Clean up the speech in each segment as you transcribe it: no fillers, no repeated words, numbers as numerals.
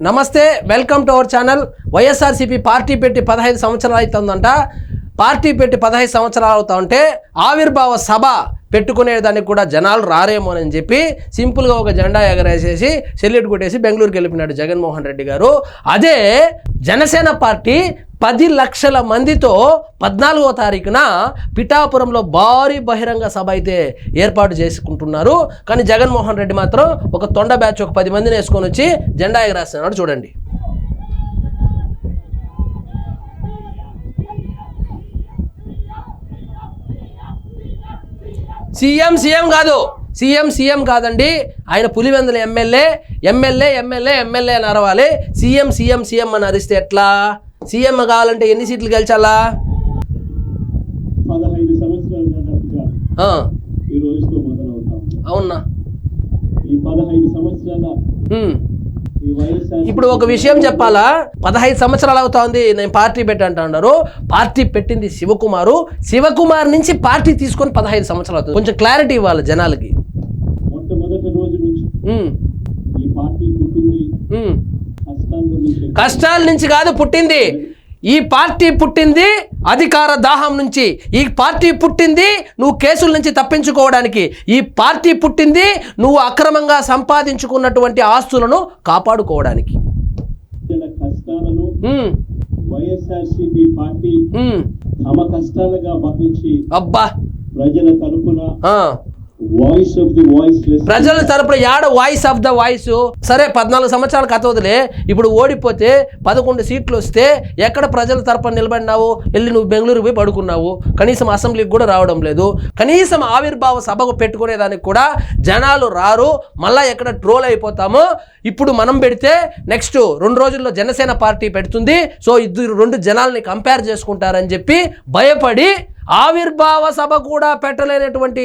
నమస్తే, welcome to our channel. YSRCP party పెట్టి 15 సంవత్సరాలు అవుతుందంట. పార్టీ పెట్టి 15 సంవత్సరాలు అవుతా ఉంటే ఆవిర్భావ సభ పెట్టుకునేదానికి కూడా జనాలు రారేమో అని చెప్పి సింపుల్గా ఒక జెండా ఎగరేసేసి సెల్యూట్ కొట్టేసి బెంగళూరుకి వెళ్ళిపోయినాడు జగన్మోహన్ రెడ్డి గారు. అదే జనసేన పార్టీ 10 లక్షల మందితో 14వ తారీఖున పిఠాపురంలో భారీ బహిరంగ సభ అయితే ఏర్పాటు చేసుకుంటున్నారు. కానీ జగన్మోహన్ రెడ్డి మాత్రం ఒక తొండ బ్యాచ్ ఒక 10 మందిని వేసుకొని వచ్చి జెండా ఎగరేస్తున్నాడు. చూడండి. సీఎం కాదండి, ఆయన పులివెందుల ఎమ్మెల్యే అని అరవాలి. సీఎం అని అరిస్తే ఎట్లా? సీఎం కావాలంటే ఎన్ని సీట్లు గెలిచాలా? 15 సంవత్సరాలు దాదాపుగా ఈ రోజుతో మొదలవుతాం. అవునా? ఈ 15 సంవత్సరాల ఇప్పుడు ఒక విషయం చెప్పాలా, 15 సంవత్సరాలు అవుతా ఉంది నేను పార్టీ పెట్టంటున్నారు. పార్టీ పెట్టింది శివకుమార్ నుంచి పార్టీ తీసుకొని 15 సంవత్సరాలు అవుతుంది. కొంచెం క్లారిటీ ఇవ్వాలి జనాలకి. మొట్టమొదటి రోజు నుంచి ఈ పార్టీ పుట్టింది కష్టాల నుంచి కాదు పుట్టింది. ఈ పార్టీ పుట్టింది అధికార దాహం నుంచి. ఈ పార్టీ పుట్టింది నువ్వు కేసుల నుంచి తప్పించుకోవడానికి. ఈ పార్టీ పుట్టింది నువ్వు అక్రమంగా సంపాదించుకున్నటువంటి ఆస్తులను కాపాడుకోవడానికి. కష్టాలను వైఎస్ఆర్సీపీ పార్టీ తమ కష్టాలుగా భావించి ప్రజల తరపున ప్రజల తరపున వాయిస్ ఆఫ్ ద వాయిస్. సరే, 14 సంవత్సరాల కథ వదిలే. ఇప్పుడు ఓడిపోతే 11 సీట్లు వస్తే ఎక్కడ ప్రజల తరపున నిలబడినావు? వెళ్ళి నువ్వు బెంగళూరు పోయి పడుకున్నావు. కనీసం అసెంబ్లీకి కూడా రావడం లేదు. కనీసం ఆవిర్భావ సభకు పెట్టుకునేదానికి కూడా జనాలు రారు. మళ్ళా ఎక్కడ ట్రోల్ అయిపోతాము. ఇప్పుడు మనం పెడితే నెక్స్ట్ 2 రోజుల్లో జనసేన పార్టీ పెడుతుంది. సో ఇద్దరు 2 జనాల్ని కంపేర్ చేసుకుంటారని చెప్పి భయపడి ఆవిర్భావ సభ కూడా పెట్టలేనటువంటి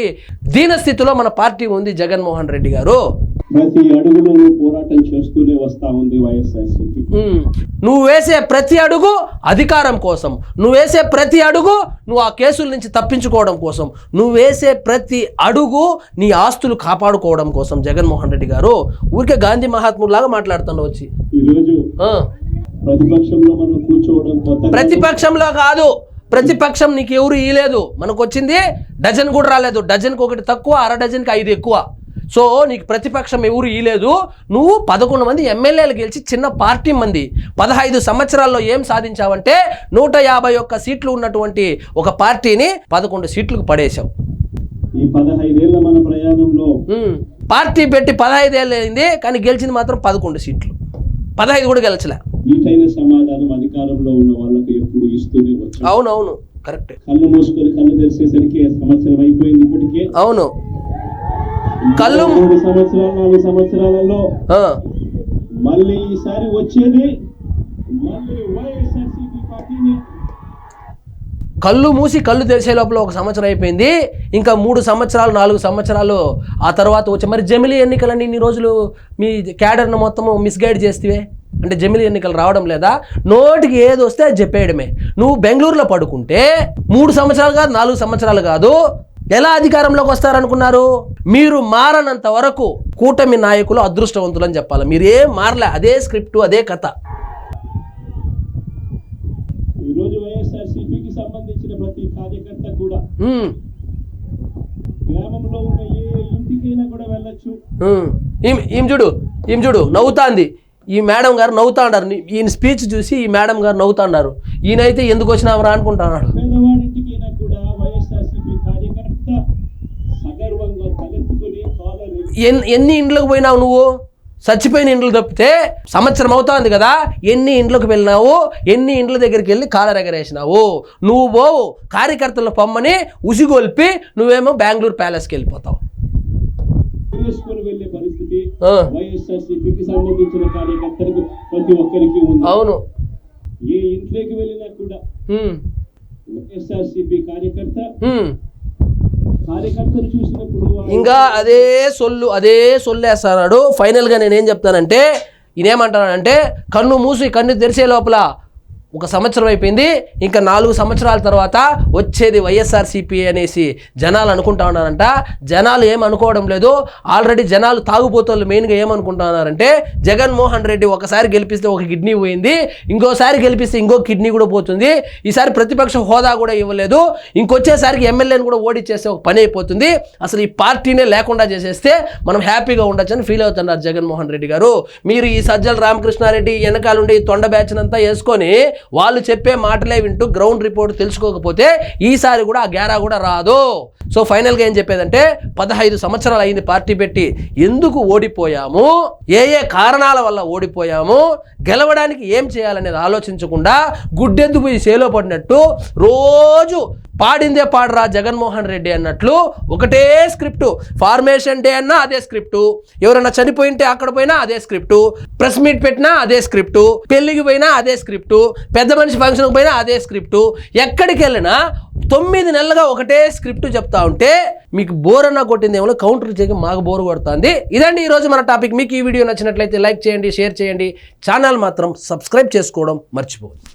దీనస్థితిలో మన పార్టీ ఉంది. జగన్మోహన్ రెడ్డి గారు ప్రతి అడుగులోనూ పోరాటం చేస్తూనే వస్తా ఉంది వైఎస్ఆర్సీపీ. నువ్వు వేసే ప్రతి అడుగు అధికారం కోసం, నువ్వు వేసే ప్రతి అడుగు నువ్వు ఆ కేసుల నుంచి తప్పించుకోవడం కోసం, నువ్వు వేసే ప్రతి అడుగు నీ ఆస్తులు కాపాడుకోవడం కోసం. జగన్మోహన్ రెడ్డి గారు ఊరికే గాంధీ మహాత్ములాగా మాట్లాడుతున్నావు వచ్చి. ఈరోజు ప్రతిపక్షంలో మనం కూర్చోవడం ప్రతిపక్షంలో కాదు, ప్రతిపక్షం నీకు ఎవరు ఇయలేదు. మనకు వచ్చింది డజన్ కూడా రాలేదు. డజన్కి 1 తక్కువ, అర డజన్కి 5 ఎక్కువ. సో నీకు ప్రతిపక్షం ఎవరు ఇయలేదు. నువ్వు 11 మంది ఎమ్మెల్యేలు గెలిచి చిన్న పార్టీ మంది 15 సంవత్సరాల్లో ఏం సాధించావంటే 151 సీట్లు ఉన్నటువంటి ఒక పార్టీని 11 సీట్లకు పడేశావు. ఈ 15 ఏళ్ల మన ప్రయాణంలో పార్టీ పెట్టి 15 ఏళ్ళు అయింది, కానీ గెలిచింది మాత్రం 11 సీట్లు. 15 కూడా గెలిచలే. ఈటైన సమాధానం అధికారంలో ఉన్న వాళ్ళకి ఎప్పుడు ఇస్తూనే వచ్చారు. అవునవును, కరెక్ట్. కళ్ళు మూసుకొని కళ్ళు తెరిచేసరికి సంవత్సరం అయిపోయింది. ఇప్పటికే అవును, కళ్ళు 3 సంవత్సరాలు 4 సంవత్సరాలలో మళ్ళీ ఈసారి వచ్చేది మళ్ళీ వైఎస్ఆర్సీపీ పార్టీని. కళ్ళు మూసి కళ్ళు తెరిచే లోపల 1 సంవత్సరం అయిపోయింది. ఇంకా 3 సంవత్సరాలు 4 సంవత్సరాలు ఆ తర్వాత వచ్చి మరి జమిలీ ఎన్నికలని ఇన్ని రోజులు మీ క్యాడర్ను మొత్తము మిస్గైడ్ చేస్తే అంటే జమిలీ ఎన్నికలు రావడం లేదా? నోటికి ఏది వస్తే అది చెప్పేయడమే. నువ్వు బెంగళూరులో పడుకుంటే 3 సంవత్సరాలు కాదు, 4 సంవత్సరాలు కాదు. ఎలా అధికారంలోకి వస్తారనుకున్నారు? మీరు మారనంత వరకు కూటమి నాయకులు అదృష్టవంతులు అని చెప్పాలి. మీరేం మారలే, అదే స్క్రిప్ట్, అదే కథ. ఈరోజు వైఎస్ఆర్సీపీకి సంబంధించిన ప్రతి కార్యకర్త కూడా గ్రామంలో ఉన్న ఏ ఇంటికైనా కూడా వెళ్ళొచ్చు. ఈమె చూడు నవ్వుతాంది. ఈ మేడం గారు నవ్వుతా ఉన్నారు. ఈయన స్పీచ్ చూసి ఈ మేడం గారు నవ్వుతా ఉన్నారు. ఈయనైతే ఎందుకు వచ్చినామరా అనుకుంటున్నాడు. పేదవాడింటికైనా కూడా వైఎస్ఆర్సీపీ కార్యకర్త సగర్వంగా తలెత్తుకుని ఎన్ని ఇండ్లకు పోయినావు నువ్వు? చచ్చిపోయిన ఇండ్లు తప్పితే సంవత్సరం అవుతుంది కదా. ఎన్ని ఇండ్లకు వెళ్ళినావు? ఎన్ని ఇండ్ల దగ్గరికి వెళ్ళి కాలర్ ఎగరేసినావు? నువ్వు పోవు కార్యకర్తలను పొమ్మని ఉసిగొల్పి నువ్వేమో బెంగళూరు ప్యాలెస్కి వెళ్ళిపోతావు. వెళ్ళే పరిస్థితి వైఎస్ఆర్సీపీకి సంబంధించిన కార్యకర్తలకు ప్రతి ఒక్కరికి ఉంది. అవును, ఏ ఇంట్లోకి వెళ్ళినా కూడా వైఎస్ఆర్సీపీ కార్యకర్తలు చూసినప్పుడు ఇంకా అదే సొల్లేస్తాడు. ఫైనల్గా నేనేం చెప్తానంటే, ఈయనేమంటానంటే కన్ను మూసి కన్ను తెరిచే లోపల 1 సంవత్సరం అయిపోయింది, ఇంకా 4 సంవత్సరాల తర్వాత వచ్చేది వైఎస్ఆర్సీపీ అనేసి జనాలు అనుకుంటా ఉన్నారంట. జనాలు ఏమనుకోవడం లేదు. ఆల్రెడీ జనాలు తాగుబోతోళ్ళు మెయిన్గా ఏమనుకుంటా ఉన్నారంటే జగన్మోహన్ రెడ్డి ఒకసారి గెలిపిస్తే ఒక కిడ్నీ పోయింది, ఇంకోసారి గెలిపిస్తే ఇంకో కిడ్నీ కూడా పోతుంది, ఈసారి ప్రతిపక్ష హోదా కూడా ఇవ్వలేదు, ఇంకొచ్చేసరికి ఎమ్మెల్యేని కూడా ఓడిచ్చేస్తే ఒక పని అయిపోతుంది, అసలు ఈ పార్టీనే లేకుండా చేసేస్తే మనం హ్యాపీగా ఉండొచ్చని ఫీల్ అవుతున్నారు జగన్మోహన్ రెడ్డి గారు. మీరు ఈ సజ్జల రామకృష్ణారెడ్డి వెనకాలండి తొండ బ్యాచ్నంతా వేసుకొని వాళ్ళు చెప్పే మాటలే వింటూ గ్రౌండ్ రిపోర్ట్ తెలుసుకోకపోతే ఈసారి కూడా ఆ గ్యారా కూడా రాదు. సో ఫైనల్గా ఏం చెప్పేదంటే 15 సంవత్సరాలు అయింది పార్టీ పెట్టి, ఎందుకు ఓడిపోయాము, ఏ కారణాల వల్ల ఓడిపోయాము, గెలవడానికి ఏం చేయాలనేది ఆలోచించకుండా గుడ్డెందుకు ఈ సేలో పడినట్టు రోజు పాడిందే పాడరా జగన్మోహన్ రెడ్డి అన్నట్లు ఒకటే స్క్రిప్టు. ఫార్మేషన్ డే అన్నా అదే స్క్రిప్టు, ఎవరైనా చనిపోయింటే అక్కడ పోయినా అదే స్క్రిప్టు, ప్రెస్ మీట్ పెట్టినా అదే స్క్రిప్టు, పెళ్లికి పోయినా అదే స్క్రిప్టు, పెద్ద మనిషి ఫంక్షన్కి పోయినా అదే స్క్రిప్టు, ఎక్కడికి వెళ్ళినా 9 నెలలుగా ఒకటే స్క్రిప్ట్ చెప్తా ఉంటే మీకు బోర్ అన్న కొట్టింది ఏమో కౌంటర్ చేయక మాకు బోర్ కొడుతుంది. ఇదండి ఈరోజు మన టాపిక్. మీకు ఈ వీడియో నచ్చినట్లయితే లైక్ చేయండి, షేర్ చేయండి, ఛానల్ మాత్రం సబ్స్క్రైబ్ చేసుకోవడం మర్చిపోవద్దు.